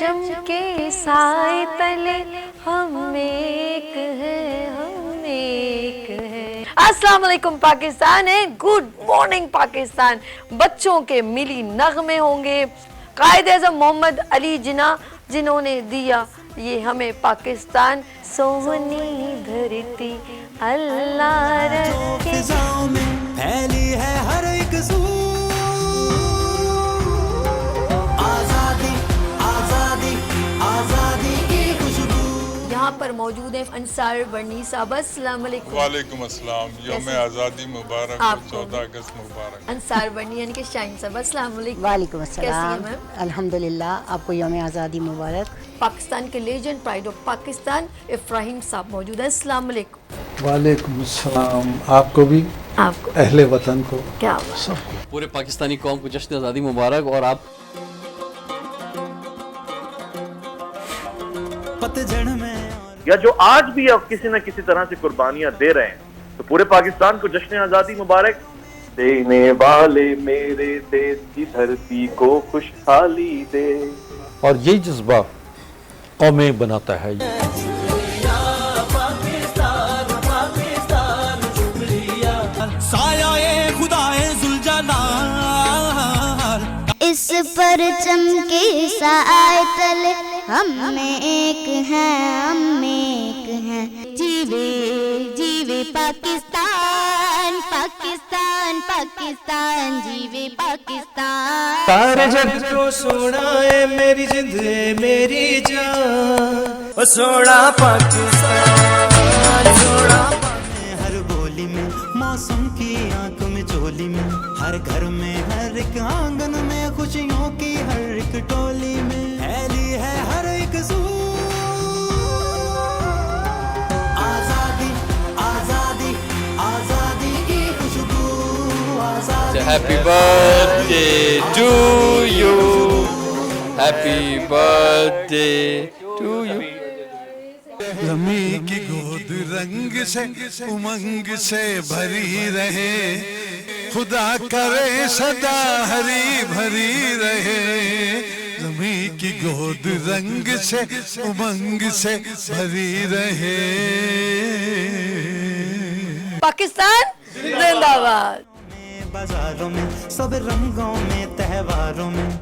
परचम के साए तले हम एक हैं, हम एक हैं। अस्सलाम वालेकुम पाकिस्तान है, गुड मॉर्निंग पाकिस्तान। बच्चों के मिली नगमे होंगे कायद आज़म मोहम्मद अली जिन्ना, जिन्होंने दिया ये हमें पाकिस्तान। सोनी धरती अल्लाह रखे, फैली है हर एक आजादी आजादी आजादी की खुशबू। यहाँ पर मौजूद है अंसार बरनी साहब। अस्सलाम वालेकुम। वालेकुम अस्सलाम। यौम आज़ादी मुबारक, आपको 14 अगस्त मुबारक। अंसार बरनी यानी कि शाहीन साहब, अस्सलाम वालेकुम। वालेकुम कैसी हैं अस्सलाम। मैम? अल्हम्दुलिल्लाह, आपको यौम आज़ादी मुबारक। पाकिस्तान के legend pride of Pakistan Ibrahim साहब मौजूद है। अस्सलाम वालेकुम। वालेकुम अस्सलाम। आपको भी, आपको अहले वतन को, क्या हुआ? सबको पूरे पाकिस्तानी कौम को जश्न आज़ादी मुबारक। और आप पतझड़ में या जो आज भी अब किसी न किसी तरह से कुर्बानियां दे रहे हैं, तो पूरे पाकिस्तान को जश्न आज़ादी मुबारक। देने वाले मेरे देश की धरती को खुशहाली दे। और यही जज्बा कौमें बनाता है। साया खुदाए जुलजलाल, इस परचम के साए तले हम एक हैं, हम एक हैं। जीवे जीवे पाकिस्तान, पाकिस्तान पाकिस्तान, जीवे पाकिस्तान। सारे जग को सोना है मेरी जिंद मेरी जान, ओ सोना पाकिस्तान, सोना हर बोली में, मौसम की आंख में चोली में, हर घर में हर एक आंगन में, खुशियों की हर एक टोली में फैली है हर एक आजादी आजादी आजादी की खुशबू। आजादी happy birthday to you, happy birthday to you. रमी की गोद रंग से उमंग से भरी रहे, खुदा करे सदा हरी भरी रहे। रमी की गोद रंग से उमंग से भरी रहे। पाकिस्तान जिंदाबाद। बाजारों में सब रंगों में त्योहारों में